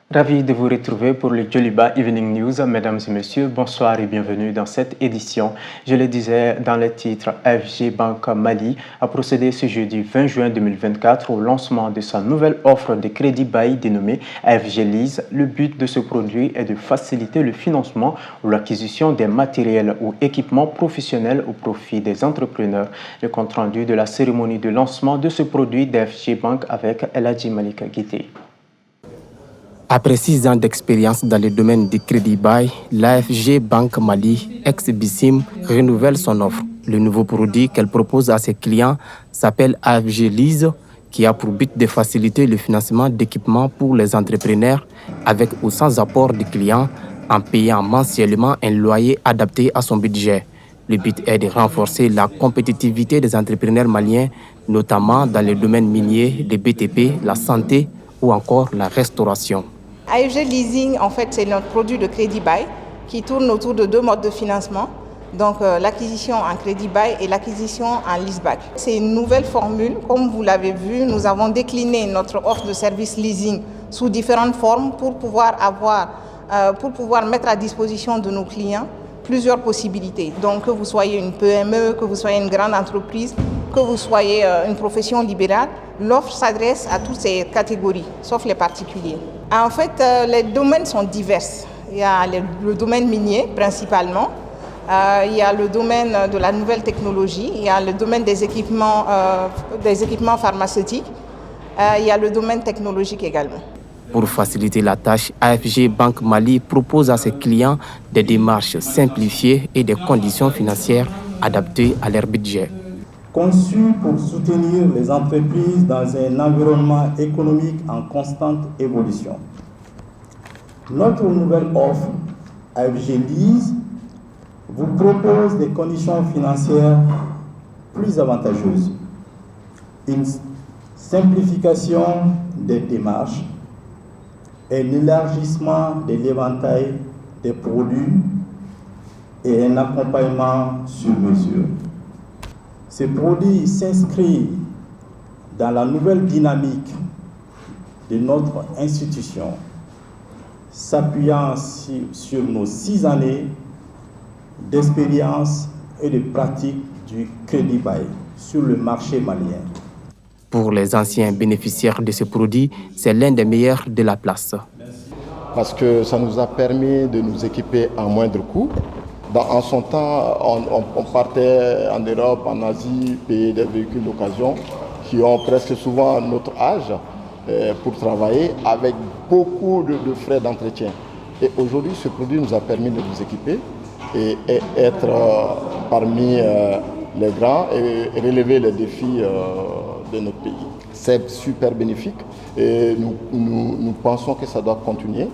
Ravi de vous retrouver pour le Djoliba Evening News. Mesdames et messieurs, bonsoir et bienvenue dans cette édition. Je le disais dans le titre, AFG Banque Mali a procédé ce jeudi 20 juin 2024 au lancement de sa nouvelle offre de crédit bail dénommée AFG Lease. Le but de ce produit est de faciliter le financement ou l'acquisition des matériels ou équipements professionnels au profit des entrepreneurs. Le compte-rendu de la cérémonie de lancement de ce produit d'AFG Banque avec El Hadji Malika Guité. Après 6 ans d'expérience dans le domaine du crédit bail, l'AFG Banque Mali, ex-BICIM, renouvelle son offre. Le nouveau produit qu'elle propose à ses clients s'appelle AFG Lease, qui a pour but de faciliter le financement d'équipements pour les entrepreneurs avec ou sans apport du client en payant mensuellement un loyer adapté à son budget. Le but est de renforcer la compétitivité des entrepreneurs maliens, notamment dans les domaines miniers, les BTP, la santé ou encore la restauration. AFG Leasing, en fait, c'est notre produit de crédit bail qui tourne autour de 2 modes de financement, donc l'acquisition en crédit bail et l'acquisition en leaseback. C'est une nouvelle formule. Comme vous l'avez vu, nous avons décliné notre offre de service leasing sous différentes formes pour pouvoir mettre à disposition de nos clients plusieurs possibilités. Donc que vous soyez une PME, que vous soyez une grande entreprise, que vous soyez une profession libérale, l'offre s'adresse à toutes ces catégories, sauf les particuliers. En fait, les domaines sont divers. Il y a le domaine minier principalement, il y a le domaine de la nouvelle technologie, il y a le domaine des équipements pharmaceutiques, il y a le domaine technologique également. Pour faciliter la tâche, AFG Banque Mali propose à ses clients des démarches simplifiées et des conditions financières adaptées à leur budget. Conçu pour soutenir les entreprises dans un environnement économique en constante évolution. Notre nouvelle offre, AFG Lease, vous propose des conditions financières plus avantageuses, une simplification des démarches, un élargissement de l'éventail des produits et un accompagnement sur mesure. Ce produit s'inscrit dans la nouvelle dynamique de notre institution, s'appuyant sur nos 6 années d'expérience et de pratique du crédit bail sur le marché malien. Pour les anciens bénéficiaires de ce produit, c'est l'un des meilleurs de la place. Parce que ça nous a permis de nous équiper à moindre coût. En son temps, on partait en Europe, en Asie, payer des véhicules d'occasion qui ont presque souvent notre âge pour travailler avec beaucoup de frais d'entretien. Et aujourd'hui, ce produit nous a permis de nous équiper et être parmi les grands et relever les défis de notre pays. C'est super bénéfique et nous pensons que ça doit continuer.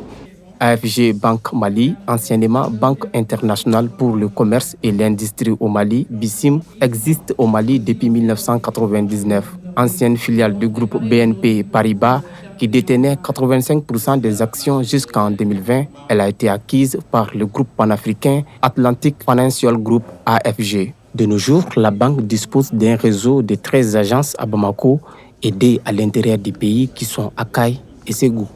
AFG Banque Mali, anciennement Banque internationale pour le commerce et l'industrie au Mali, BICIM, existe au Mali depuis 1999. Ancienne filiale du groupe BNP Paribas qui détenait 85% des actions jusqu'en 2020, elle a été acquise par le groupe panafricain Atlantic Financial Group AFG. De nos jours, la banque dispose d'un réseau de 13 agences à Bamako, aidées à l'intérieur du pays qui sont Akaï et Ségou.